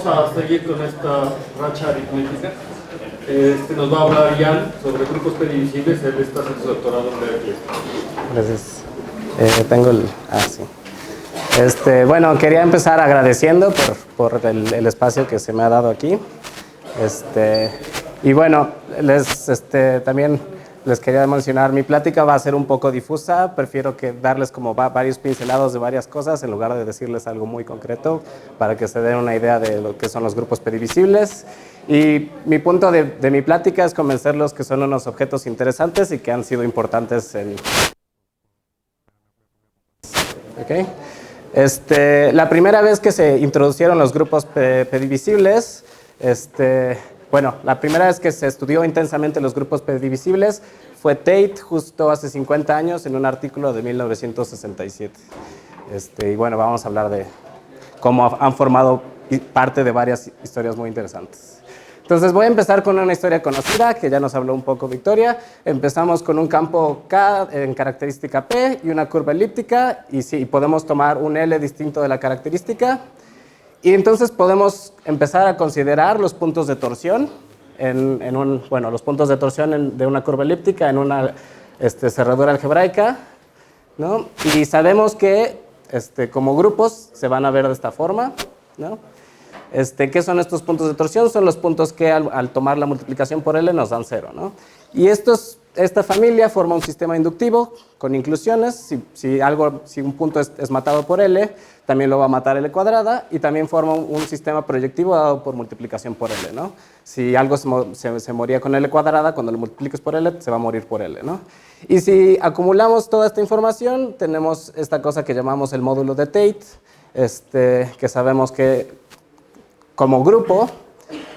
Vamos a seguir con esta racha aritmética. Nos va a hablar Jan sobre grupos predivisibles. Él está haciendo su doctorado en Berkeley. Gracias. Tengo el... sí. Bueno, quería empezar agradeciendo por el espacio que se me ha dado aquí. Y bueno, también les quería mencionar, mi plática va a ser un poco difusa, prefiero darles como varios pincelados de varias cosas en lugar de decirles algo muy concreto para que se den una idea de lo que son los grupos predivisibles. Y mi punto de mi plática es convencerlos que son unos objetos interesantes y que han sido importantes en... ¿Okay? La primera vez que se introducieron los grupos predivisibles, bueno, la primera vez que se estudió intensamente los grupos predivisibles fue Tate, justo hace 50 años, en un artículo de 1967. Y bueno, vamos a hablar de cómo han formado parte de varias historias muy interesantes. Entonces voy a empezar con una historia conocida, que ya nos habló un poco Victoria. Empezamos con un campo K en característica P y una curva elíptica, y sí, podemos tomar un L distinto de la característica. Y entonces podemos empezar a considerar los puntos de torsión, los puntos de torsión de una curva elíptica en una cerradura algebraica, ¿no? Y sabemos que como grupos se van a ver de esta forma, ¿no? ¿Qué son estos puntos de torsión? Son los puntos que al tomar la multiplicación por L nos dan 0, ¿no? Y esta familia forma un sistema inductivo con inclusiones. Si un punto es matado por L, también lo va a matar L cuadrada, y también forma un sistema proyectivo dado por multiplicación por L, ¿no? Si algo se moría con L cuadrada, cuando lo multipliques por L, se va a morir por L, ¿no? Y si acumulamos toda esta información, tenemos esta cosa que llamamos el módulo de Tate, que sabemos que como grupo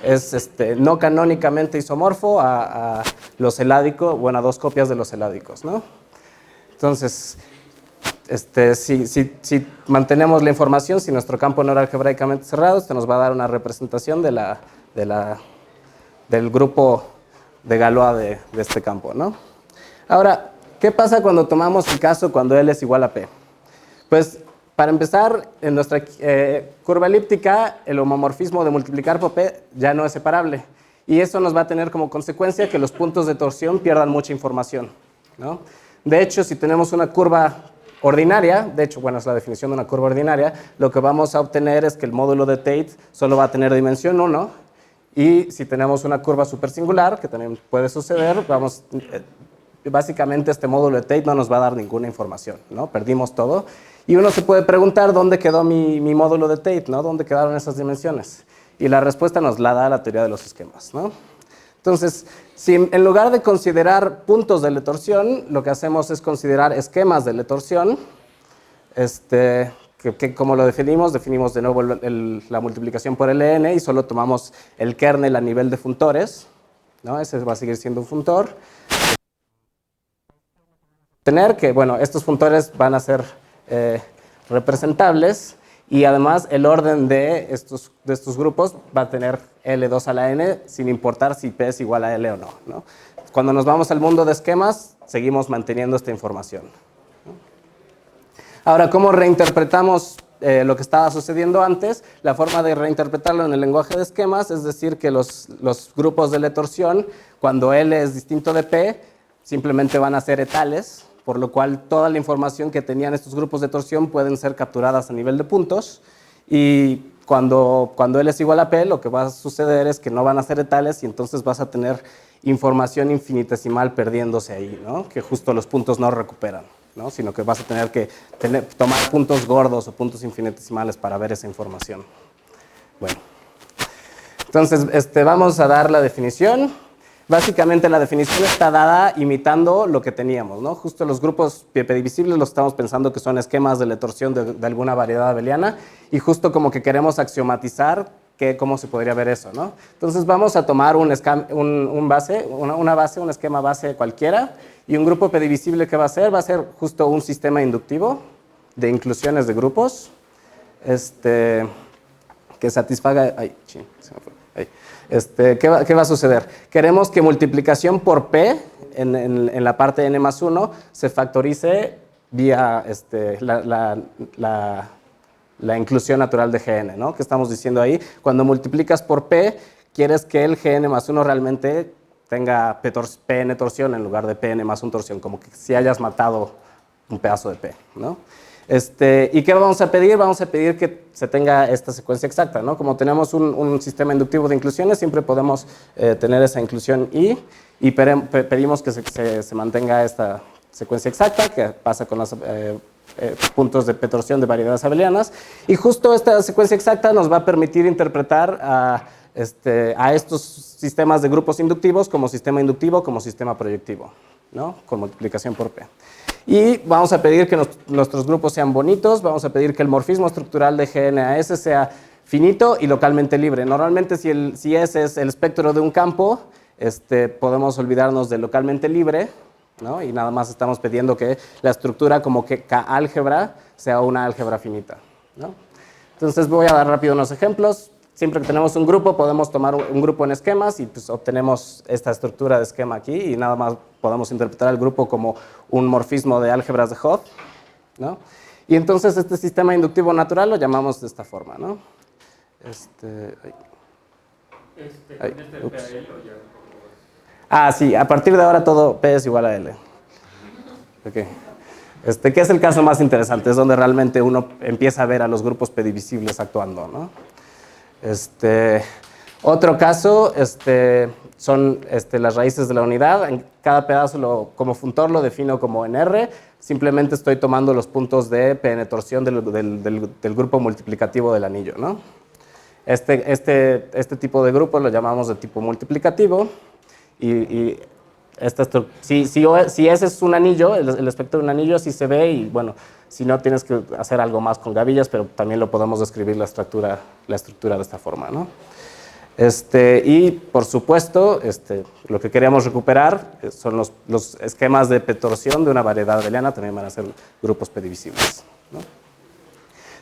es no canónicamente isomorfo a los heládicos, bueno, a dos copias de los heládicos, ¿no? Entonces, si mantenemos la información, si nuestro campo no era algebraicamente cerrado, esto nos va a dar una representación del grupo de Galois de este campo, ¿no? Ahora, ¿qué pasa cuando tomamos el caso cuando L es igual a P? Pues, para empezar, en nuestra curva elíptica, el homomorfismo de multiplicar por P ya no es separable. Y eso nos va a tener como consecuencia que los puntos de torsión pierdan mucha información, ¿no? De hecho, si tenemos una curva ordinaria, de hecho, bueno, es la definición de una curva ordinaria, lo que vamos a obtener es que el módulo de Tate solo va a tener dimensión 1, y si tenemos una curva supersingular, que también puede suceder, básicamente este módulo de Tate no nos va a dar ninguna información, ¿no? Perdimos todo. Y uno se puede preguntar dónde quedó mi módulo de Tate, ¿no? ¿Dónde quedaron esas dimensiones? Y la respuesta nos la da la teoría de los esquemas, ¿no? Entonces, si en lugar de considerar puntos de torsión, lo que hacemos es considerar esquemas de torsión, que como lo definimos de nuevo la multiplicación por Ln y solo tomamos el kernel a nivel de funtores, ¿no? Ese va a seguir siendo un funtor. Tener que, bueno, estos funtores van a ser representables, y además el orden de estos grupos va a tener L2 a la n sin importar si P es igual a L o no, ¿no? Cuando nos vamos al mundo de esquemas, seguimos manteniendo esta información, ¿no? Ahora, ¿cómo reinterpretamos lo que estaba sucediendo antes? La forma de reinterpretarlo en el lenguaje de esquemas es decir que los grupos de torsión, cuando L es distinto de P, simplemente van a ser etales, por lo cual toda la información que tenían estos grupos de torsión pueden ser capturadas a nivel de puntos, y cuando L es igual a P, lo que va a suceder es que no van a ser etales, y entonces vas a tener información infinitesimal perdiéndose ahí, ¿no? Que justo los puntos no recuperan, ¿no? Sino que vas a tener que tomar puntos gordos o puntos infinitesimales para ver esa información. Bueno, entonces vamos a dar la definición. Básicamente la definición está dada imitando lo que teníamos, ¿no? Justo los grupos predivisibles los estamos pensando que son esquemas de torsión de alguna variedad abeliana, y justo como que queremos axiomatizar cómo se podría ver eso, ¿no? Entonces vamos a tomar un esquema base cualquiera, y un grupo predivisible que va a ser justo un sistema inductivo de inclusiones de grupos, que satisfaga... Ay, ching, se me fue. Ahí. ¿Qué va a suceder? Queremos que multiplicación por P en la parte n más 1 se factorice vía la la inclusión natural de Gn, ¿no? ¿Qué estamos diciendo ahí? Cuando multiplicas por P, quieres que el Gn más 1 realmente tenga Pn torsión en lugar de Pn más 1 torsión, como que si hayas matado un pedazo de P, ¿no? ¿Y qué vamos a pedir? Vamos a pedir que se tenga esta secuencia exacta, ¿no? Como tenemos un sistema inductivo de inclusiones, siempre podemos tener esa inclusión y pedimos que se mantenga esta secuencia exacta, que pasa con los puntos de P torsión de variedades abelianas. Y justo esta secuencia exacta nos va a permitir interpretar a estos sistemas de grupos inductivos como sistema inductivo, como sistema proyectivo, ¿no? Con multiplicación por P. Y vamos a pedir que nuestros grupos sean bonitos, vamos a pedir que el morfismo estructural de Gn a S sea finito y localmente libre. Normalmente si S es el espectro de un campo, podemos olvidarnos de localmente libre, ¿no? Y nada más estamos pidiendo que la estructura como que K-álgebra sea una álgebra finita, ¿no? Entonces voy a dar rápido unos ejemplos. Siempre que tenemos un grupo, podemos tomar un grupo en esquemas y pues obtenemos esta estructura de esquema aquí y nada más podemos interpretar el grupo como un morfismo de álgebras de Hopf, ¿no? Y entonces este sistema inductivo natural lo llamamos de esta forma, ¿no? Sí, a partir de ahora todo P es igual a L. Okay. Que es el caso más interesante, es donde realmente uno empieza a ver a los grupos P divisibles actuando, ¿no? Otro caso son las raíces de la unidad. En cada pedazo como funtor lo defino como en R. Simplemente estoy tomando los puntos de Pn torsión del grupo multiplicativo del anillo, ¿no? Este tipo de grupo lo llamamos de tipo multiplicativo. Si ese es un anillo, el espectro de un anillo así se ve y bueno, si no tienes que hacer algo más con gavillas, pero también lo podemos describir la estructura de esta forma, ¿no? Y por supuesto, lo que queríamos recuperar son los esquemas de P torsión de una variedad abeliana, también van a ser grupos P divisibles, ¿no?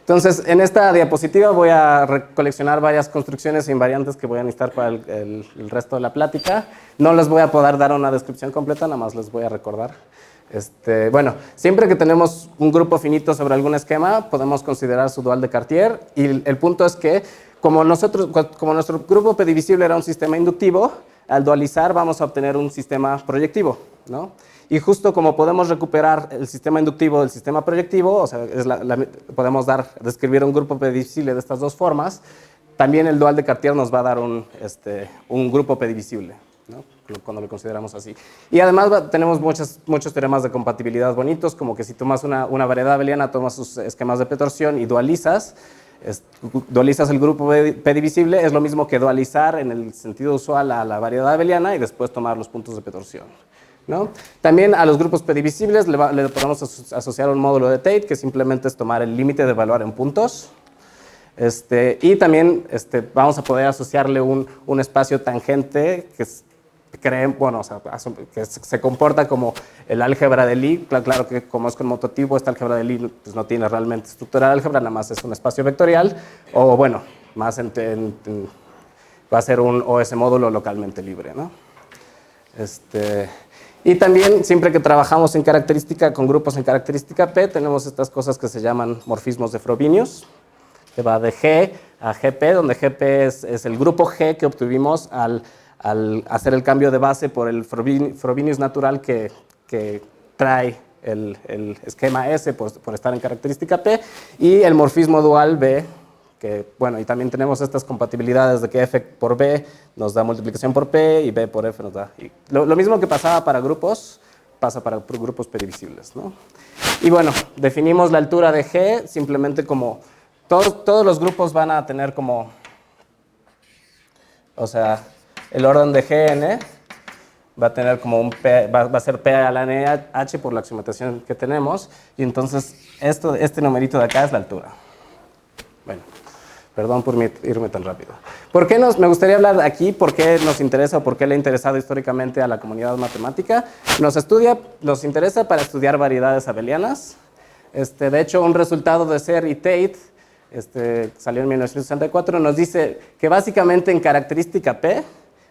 Entonces, en esta diapositiva voy a recoleccionar varias construcciones e invariantes que voy a necesitar para el resto de la plática. No les voy a poder dar una descripción completa, nada más les voy a recordar. Bueno, siempre que tenemos un grupo finito sobre algún esquema, podemos considerar su dual de Cartier. Y el punto es que, como nuestro grupo P divisible era un sistema inductivo, al dualizar vamos a obtener un sistema proyectivo, ¿no? Y justo como podemos recuperar el sistema inductivo del sistema proyectivo, o sea, podemos describir un grupo P divisible de estas dos formas, también el dual de Cartier nos va a dar un grupo P divisible, ¿no? Cuando lo consideramos así. Y además tenemos muchos teoremas de compatibilidad bonitos, como que si tomas una variedad abeliana, tomas sus esquemas de P torsión y dualizas el grupo P divisible, es lo mismo que dualizar en el sentido usual a la variedad abeliana y después tomar los puntos de P torsión, ¿no? También a los grupos P divisibles le podemos asociar un módulo de Tate, que simplemente es tomar el límite de evaluar en puntos. Y también vamos a poder asociarle un espacio tangente que se comporta como el álgebra de Lie. Claro que como es conmutativo, esta álgebra de Lie pues, no tiene realmente estructura de álgebra, nada más es un espacio vectorial, o bueno, más va a ser un OS módulo localmente libre, ¿no? Y también, siempre que trabajamos en característica, con grupos en característica P, tenemos estas cosas que se llaman morfismos de Frobenius, que va de G a GP, donde GP es el grupo G que obtuvimos al hacer el cambio de base por el Frobenius natural que trae el esquema S por estar en característica P, y el morfismo dual B, que, bueno, y también tenemos estas compatibilidades de que F por B nos da multiplicación por P y B por F nos da. Y lo mismo que pasaba para grupos, pasa para grupos P divisibles, ¿no? Y bueno, definimos la altura de G simplemente como todos los grupos van a tener como, o sea, el orden de Gn va a tener como un P, va a ser P a la NH por la axiomatización que tenemos, y entonces este numerito de acá es la altura. Bueno. Perdón por irme tan rápido. Me gustaría hablar aquí por qué nos interesa o por qué le ha interesado históricamente a la comunidad matemática. Nos interesa para estudiar variedades abelianas. De hecho, un resultado de Serre y Tate, salió en 1964, nos dice que básicamente en característica P,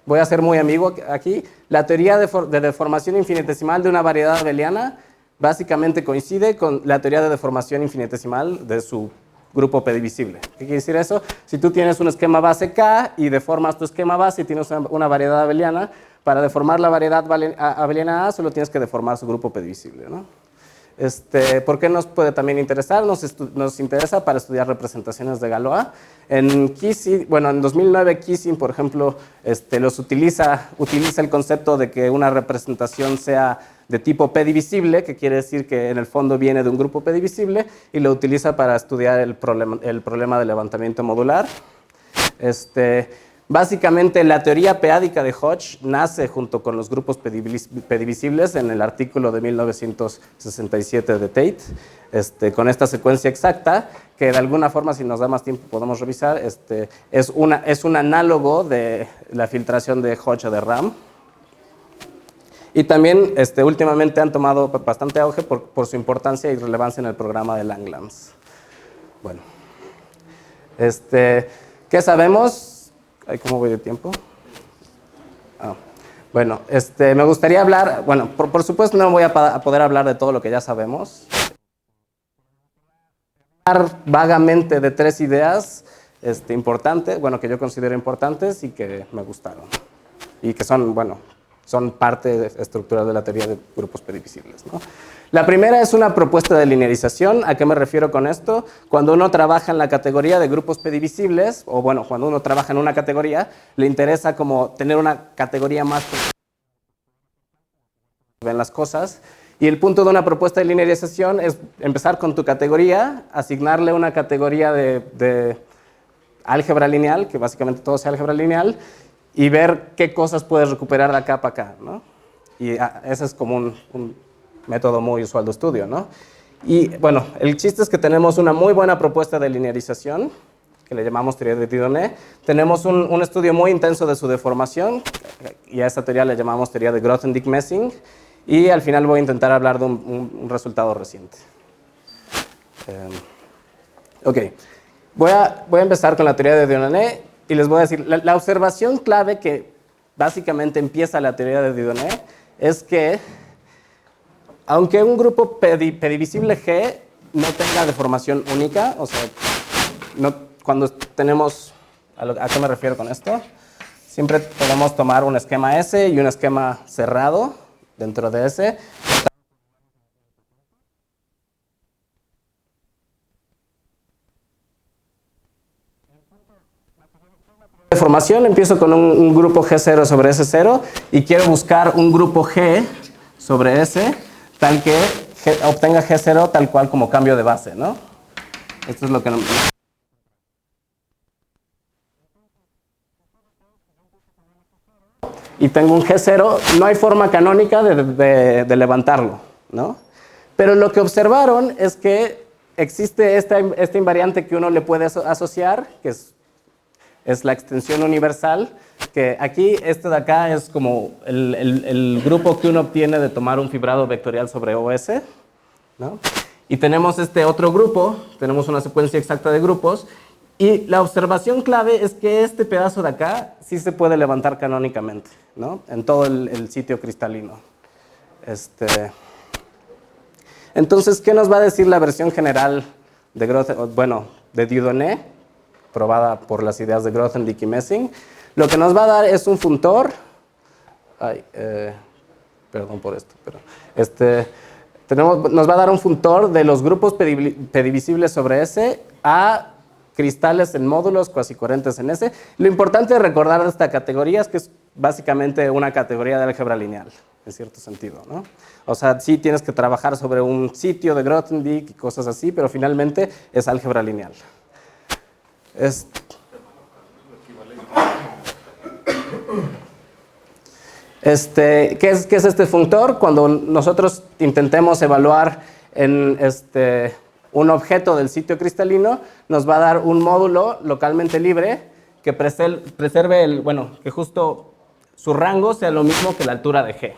voy a ser muy ambiguo aquí, la teoría de deformación infinitesimal de una variedad abeliana básicamente coincide con la teoría de deformación infinitesimal de su grupo predivisible. ¿Qué quiere decir eso? Si tú tienes un esquema base K y deformas tu esquema base y tienes una variedad abeliana, para deformar la variedad abeliana A solo tienes que deformar su grupo predivisible, ¿no? ¿Por qué nos puede también interesar? Nos interesa para estudiar representaciones de Galois. En 2009 Kissing, por ejemplo, utiliza el concepto de que una representación sea de tipo P-divisible, que quiere decir que en el fondo viene de un grupo P-divisible, y lo utiliza para estudiar el problema de levantamiento modular. Básicamente, la teoría p-ádica de Hodge nace junto con los grupos p-divisibles en el artículo de 1967 de Tate, con esta secuencia exacta, que de alguna forma, si nos da más tiempo, podemos revisar, es un análogo de la filtración de Hodge o de RAM. Y también, últimamente han tomado bastante auge por su importancia y relevancia en el programa de Langlands. Bueno, ¿qué sabemos? ¿Cómo voy de tiempo? Bueno, me gustaría hablar, bueno, por supuesto no voy a poder hablar de todo lo que ya sabemos. Hablar vagamente de 3 ideas importantes, bueno, que yo considero importantes y que me gustaron. Y que son, bueno, son parte estructural de la teoría de grupos predivisibles, ¿no? La primera es una propuesta de linearización. ¿A qué me refiero con esto? Cuando uno trabaja en la categoría de grupos predivisibles, o bueno, cuando uno trabaja en una categoría, le interesa como tener una categoría más ven las cosas. Y el punto de una propuesta de linearización es empezar con tu categoría, asignarle una categoría de álgebra lineal, que básicamente todo sea álgebra lineal, y ver qué cosas puedes recuperar de acá para acá, ¿no? Y ese es como un método muy usual de estudio, ¿no? Y bueno, el chiste es que tenemos una muy buena propuesta de linearización, que le llamamos teoría de Dieudonné. Tenemos un estudio muy intenso de su deformación, y a esta teoría le llamamos teoría de Grothendieck-Messing, y al final voy a intentar hablar de un resultado reciente. Ok, voy a empezar con la teoría de Dieudonné, y les voy a decir, la observación clave que básicamente empieza la teoría de Dieudonné es que aunque un grupo pedivisible G no tenga deformación única, o sea, cuando tenemos, ¿a qué me refiero con esto? Siempre podemos tomar un esquema S y un esquema cerrado dentro de S. Deformación, empiezo con un grupo G0 sobre S0 y quiero buscar un grupo G sobre S tal que obtenga G0 tal cual como cambio de base, ¿no? Esto es lo que... Y tengo un G0, no hay forma canónica de levantarlo, ¿no? Pero lo que observaron es que existe esta invariante que uno le puede asociar, que es la extensión universal, que aquí, de acá es como el grupo que uno obtiene de tomar un fibrado vectorial sobre OS, ¿no? Y tenemos este otro grupo, tenemos una secuencia exacta de grupos, y la observación clave es que este pedazo de acá sí se puede levantar canónicamente, ¿no? En todo el sitio cristalino. Entonces, ¿qué nos va a decir la versión general de Dieudonné, probada por las ideas de Grothendieck y Messing? Lo que nos va a dar es un funtor. Perdón por esto, pero nos va a dar un funtor de los grupos pedivisibles sobre S a cristales en módulos cuasi coherentes en S. Lo importante de recordar de esta categoría es que es básicamente una categoría de álgebra lineal, en cierto sentido, ¿no? O sea, sí tienes que trabajar sobre un sitio de Grothendieck y cosas así, pero finalmente es álgebra lineal. ¿Qué es este funtor? Cuando nosotros intentemos evaluar en un objeto del sitio cristalino, nos va a dar un módulo localmente libre que preserve que justo su rango sea lo mismo que la altura de G.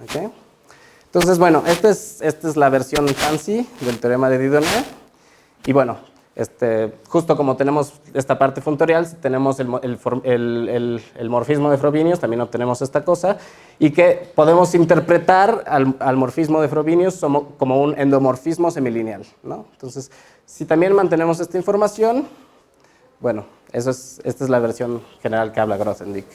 ¿Okay? Entonces, bueno, esta es la versión fancy del teorema de Dieudonné. Y bueno, justo como tenemos esta parte funtorial, tenemos el morfismo de Frobenius, también obtenemos esta cosa, y que podemos interpretar al morfismo de Frobenius como un endomorfismo semilineal, ¿no? Entonces, Si también mantenemos esta información, bueno, esta es la versión general que habla Grothendieck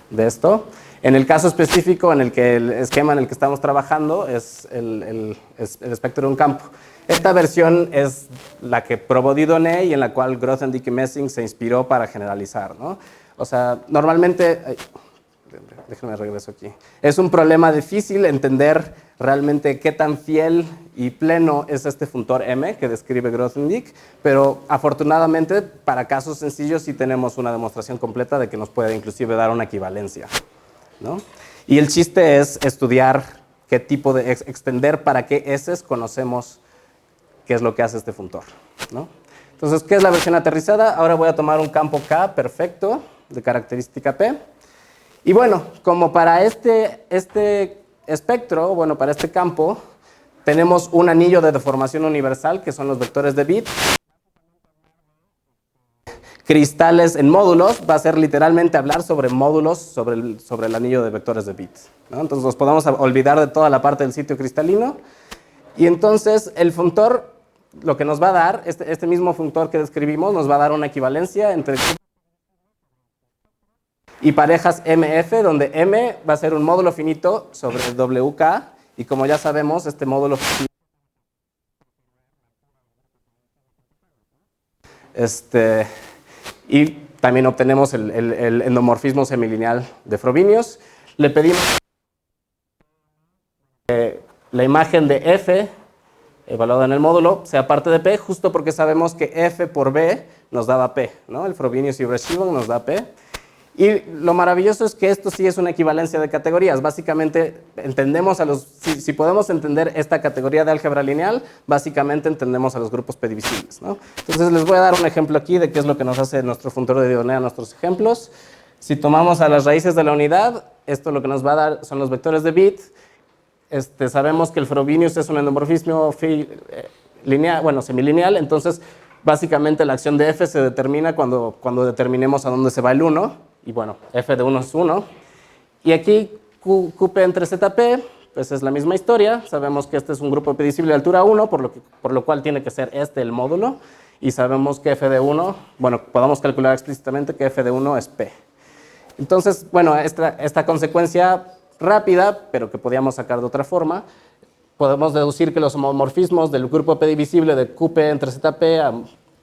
de esto. En el caso específico, en el que el esquema en el que estamos trabajando es el espectro de un campo. Esta versión es la que probó Dieudonné y en la cual Grothendieck y Messing se inspiró para generalizar, ¿no? O sea, normalmente, déjenme regreso aquí. Es un problema difícil entender realmente qué tan fiel y pleno es este funtor M que describe Grothendieck, pero afortunadamente para casos sencillos sí tenemos una demostración completa de que nos puede inclusive dar una equivalencia, ¿no? Y el chiste es estudiar qué tipo de extender para qué S conocemos qué es lo que hace este funtor, ¿no? Entonces, ¿qué es la versión aterrizada? Ahora voy a tomar un campo K perfecto de característica P. Y bueno, como para este espectro, bueno, para este campo, tenemos un anillo de deformación universal, que son los vectores de bit. Cristales en módulos, va a ser literalmente hablar sobre módulos sobre el anillo de vectores de bit, ¿no? Entonces, nos podemos olvidar de toda la parte del sitio cristalino. Y entonces, el funtor, lo que nos va a dar, este mismo funtor que describimos, nos va a dar una equivalencia entre y parejas MF, donde M va a ser un módulo finito sobre WK, y como ya sabemos, este módulo finito y también obtenemos el endomorfismo semilineal de Frobenius. Le pedimos que la imagen de F evaluada en el módulo sea parte de P, justo porque sabemos que F por B nos daba P, ¿no? El Frobenius y Reshevon nos da P. Y lo maravilloso es que esto sí es una equivalencia de categorías. Básicamente, entendemos si podemos entender esta categoría de álgebra lineal, básicamente entendemos a los grupos P divisibles, ¿no? Entonces, les voy a dar un ejemplo aquí de qué es lo que nos hace nuestro funtor de Dieudonné a nuestros ejemplos. Si tomamos a las raíces de la unidad, esto lo que nos va a dar son los vectores de bit. Sabemos que el Frobenius es un endomorfismo lineal, bueno, semilineal, entonces básicamente la acción de F se determina cuando determinemos a dónde se va el 1, y bueno, F de 1 es 1. Y aquí QP entre ZP, pues es la misma historia, sabemos que este es un grupo predicible de altura 1, por lo cual tiene que ser el módulo, y sabemos que F de 1, bueno, podemos calcular explícitamente que F de 1 es P. Entonces, bueno, esta consecuencia rápida, pero que podíamos sacar de otra forma, podemos deducir que los homomorfismos del grupo P divisible de QP entre ZP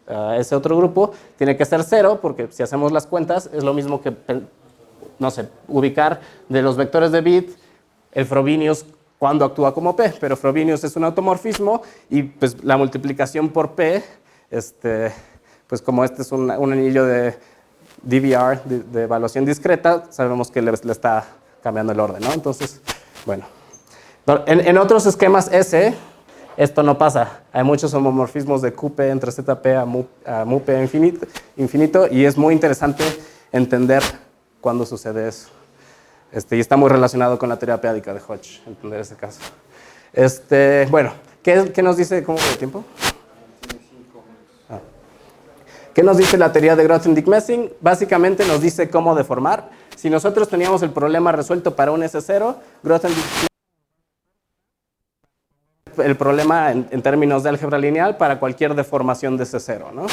a ese otro grupo tiene que ser 0, porque si hacemos las cuentas es lo mismo que, no sé, ubicar de los vectores de bit el Frobenius cuando actúa como P, pero Frobenius es un automorfismo y pues la multiplicación por P, pues como este es un anillo de DVR, de evaluación discreta, sabemos que le está cambiando el orden, ¿no? Entonces, bueno. En otros esquemas S, esto no pasa. Hay muchos homomorfismos de QP entre ZP a MUP infinito, y es muy interesante entender cuándo sucede eso. Y está muy relacionado con la teoría p-ádica de Hodge, entender ese caso. Bueno, ¿qué nos dice? ¿Cómo de tiempo? ¿Qué nos dice la teoría de Grothendieck-Messing? Básicamente nos dice cómo deformar. Si nosotros teníamos el problema resuelto para un S0, Grothendieck el problema en términos de álgebra lineal para cualquier deformación de S0, ¿no?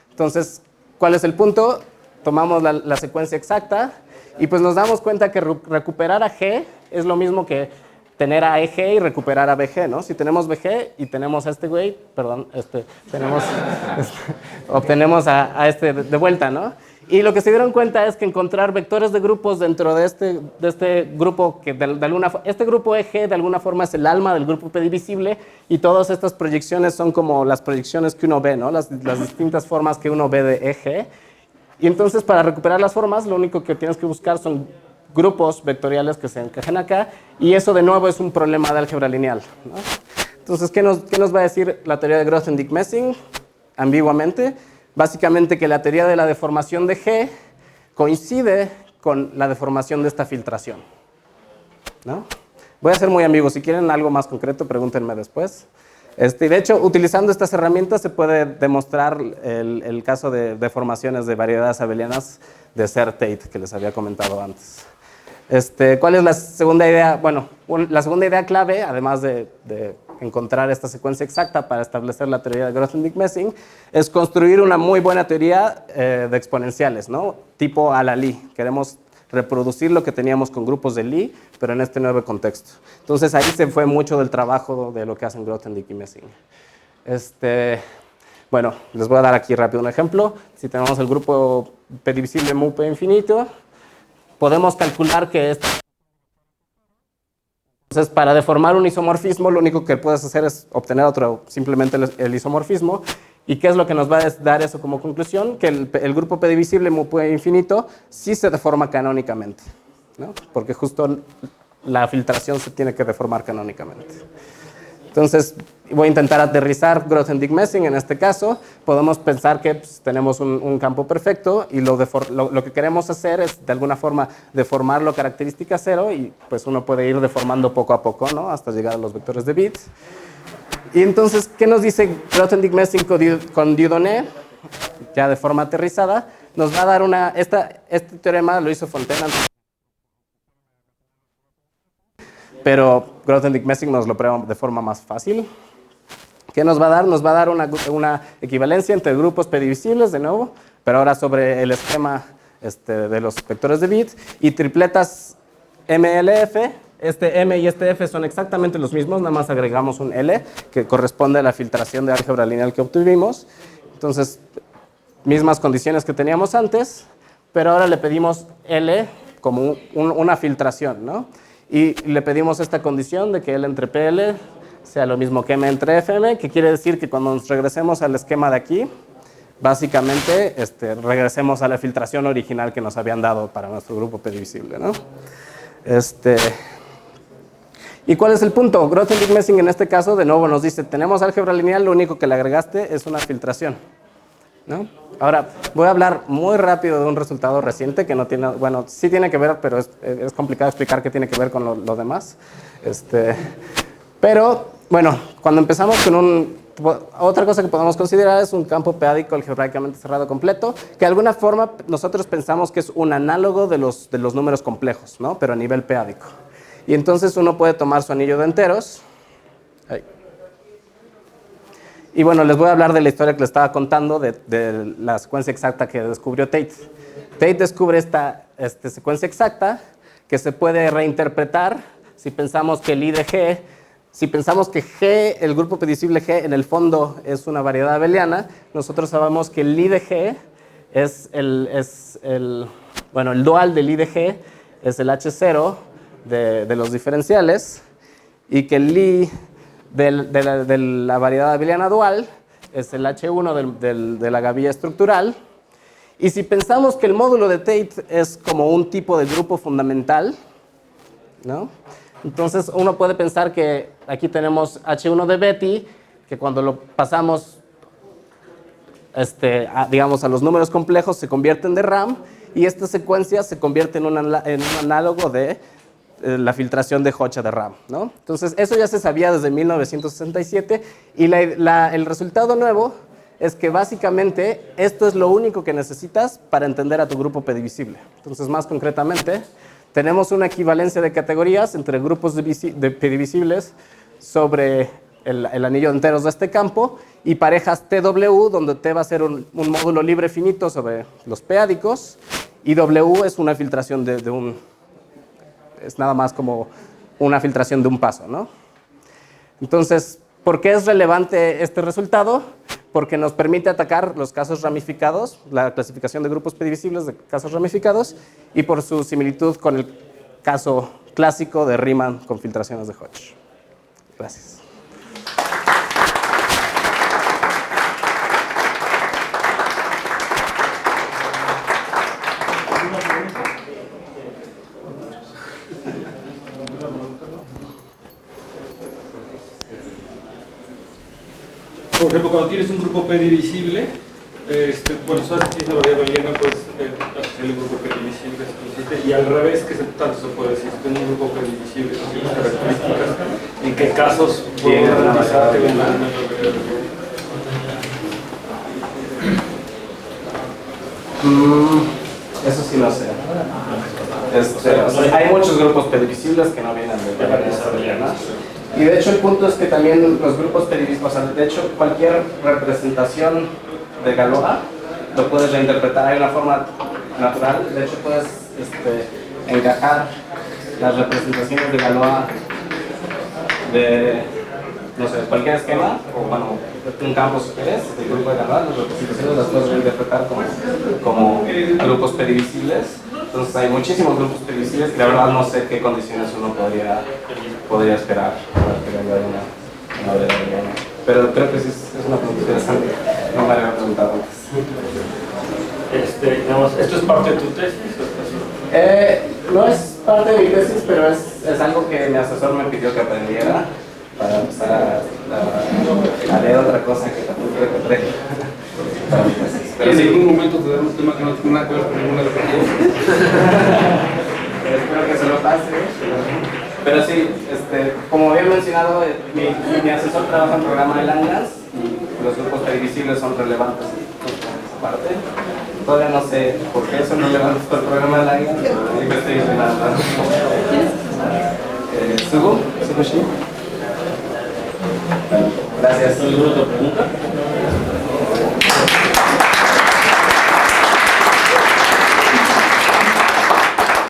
Entonces, ¿cuál es el punto? Tomamos la secuencia exacta y pues nos damos cuenta que recuperar a G es lo mismo que tener a EG y recuperar a BG, ¿no? Si tenemos BG y tenemos a este güey, perdón, obtenemos a este de vuelta, ¿no? Y lo que se dieron cuenta es que encontrar vectores de grupos dentro de este grupo, que este grupo EG de alguna forma es el alma del grupo P divisible, y todas estas proyecciones son como las proyecciones que uno ve, ¿no? Las distintas formas que uno ve de EG. Y entonces para recuperar las formas, lo único que tienes que buscar son grupos vectoriales que se encajen acá, y eso de nuevo es un problema de álgebra lineal, ¿no? Entonces, ¿qué nos va a decir la teoría de Grothendieck-Messing? Ambiguamente, básicamente que la teoría de la deformación de G coincide con la deformación de esta filtración, ¿no? Voy a ser muy ambiguo, si quieren algo más concreto, pregúntenme después. De hecho, utilizando estas herramientas se puede demostrar el caso de deformaciones de variedades abelianas de Serre-Tate, que les había comentado antes. ¿Cuál es la segunda idea? Bueno, la segunda idea clave, además de encontrar esta secuencia exacta para establecer la teoría de Grothendieck-Messing es construir una muy buena teoría de exponenciales, ¿no? Tipo a la Lie. Queremos reproducir lo que teníamos con grupos de Lie, pero en este nuevo contexto. Entonces ahí se fue mucho del trabajo de lo que hacen Grothendieck y Messing. Bueno, les voy a dar aquí rápido un ejemplo. Si tenemos el grupo P divisible mu P infinito, podemos calcular que entonces, para deformar un isomorfismo, lo único que puedes hacer es obtener simplemente el isomorfismo. ¿Y qué es lo que nos va a dar eso como conclusión? Que el grupo P divisible mu P infinito sí se deforma canónicamente, ¿no? Porque justo la filtración se tiene que deformar canónicamente. Entonces, voy a intentar aterrizar Grothendieck-Messing en este caso. Podemos pensar que pues, tenemos un campo perfecto y lo que queremos hacer es, de alguna forma, deformarlo característica cero y pues uno puede ir deformando poco a poco, ¿no? Hasta llegar a los vectores de bits. Y entonces, ¿qué nos dice Grothendieck-Messing con Dieudonné? Ya de forma aterrizada, nos va a dar este teorema lo hizo Fontaine antes. Pero Grothendieck-Messing nos lo prueba de forma más fácil. ¿Qué nos va a dar? Nos va a dar una equivalencia entre grupos P divisibles, de nuevo, pero ahora sobre el esquema de los vectores de bits, y tripletas MLF. Este M y este F son exactamente los mismos, nada más agregamos un L, que corresponde a la filtración de álgebra lineal que obtuvimos. Entonces, mismas condiciones que teníamos antes, pero ahora le pedimos L como una filtración, ¿no? Y le pedimos esta condición de que L entre PL sea lo mismo que M entre FM, que quiere decir que cuando nos regresemos al esquema de aquí, básicamente regresemos a la filtración original que nos habían dado para nuestro grupo P divisible, ¿no? ¿Y cuál es el punto? Grothendieck-Messing en este caso, de nuevo nos dice, tenemos álgebra lineal, lo único que le agregaste es una filtración, ¿no? Ahora, voy a hablar muy rápido de un resultado reciente que no tiene, bueno, sí tiene que ver, pero es complicado explicar qué tiene que ver con lo demás. Pero, bueno, cuando empezamos con otra cosa que podemos considerar es un campo p-ádico algebraicamente cerrado completo, que de alguna forma nosotros pensamos que es un análogo de los números complejos, ¿no? Pero a nivel p-ádico. Y entonces uno puede tomar su anillo de enteros. Ahí. Y bueno, les voy a hablar de la historia que les estaba contando de la secuencia exacta que descubrió Tate. Tate descubre esta secuencia exacta que se puede reinterpretar si pensamos que el I de G, si pensamos que G, el grupo predicible G, en el fondo es una variedad abeliana, nosotros sabemos que el I de G es el dual del I de G es el H0 de los diferenciales y que el I de la variedad abeliana dual es el H1 de la gavilla estructural. Y si pensamos que el módulo de Tate es como un tipo de grupo fundamental, ¿no? Entonces uno puede pensar que aquí tenemos H1 de Betti, que cuando lo pasamos digamos a los números complejos se convierten de RAM, y esta secuencia se convierte en un análogo de la filtración de Hoxha de RAM, ¿no? Entonces, eso ya se sabía desde 1967 y el resultado nuevo es que básicamente esto es lo único que necesitas para entender a tu grupo P-divisible. Entonces, más concretamente, tenemos una equivalencia de categorías entre grupos de P-divisibles sobre el anillo de enteros de este campo y parejas TW, donde T va a ser un módulo libre finito sobre los p-ádicos y W es una filtración es nada más como una filtración de un paso, ¿no? Entonces, ¿por qué es relevante este resultado? Porque nos permite atacar los casos ramificados, la clasificación de grupos P-divisibles de casos ramificados, y por su similitud con el caso clásico de Riemann con filtraciones de Hodge. Gracias. Por ejemplo, cuando tienes un grupo P divisible, bueno, sabes que tienes una variable abeliana, pues hacer el grupo P divisible y al revés, que tanto se puede decir, si tengo un grupo P divisible con ciertas características, ¿en qué casos puedo garantizar que una Eso sí lo sé. Hay muchos grupos P divisibles que no vienen de variedades abelianas. Y de hecho el punto es que también los grupos perivisibles, o sea, de hecho cualquier representación de Galois lo puedes reinterpretar, hay una forma natural, de hecho puedes encajar las representaciones de Galois de, no sé, cualquier esquema, o bueno, un campo si quieres, del grupo de Galois, las representaciones las puedes reinterpretar como grupos perivisibles. Entonces hay muchísimos grupos perivisibles que la verdad no sé qué condiciones uno podría esperar para que haya una verdad. Pero creo que sí es una pregunta interesante, no me había preguntado antes. Digamos, ¿esto es parte de tu tesis? No es parte de mi tesis, pero es algo que mi asesor me pidió que aprendiera para empezar a leer otra cosa que tampoco encontré para mi tesis. Pero en algún momento te damos un tema que no tiene nada que ver con ninguna de las dos. Espero que se lo pase. Pero sí, como había mencionado, mi asesor trabaja en programa de Langas y los grupos perivisibles son relevantes en esa parte. Todavía no sé por qué son relevantes para el programa de Langas, pero estoy intentando. ¿Sugo? ¿Sugo? Gracias. ¿Alguna otra pregunta?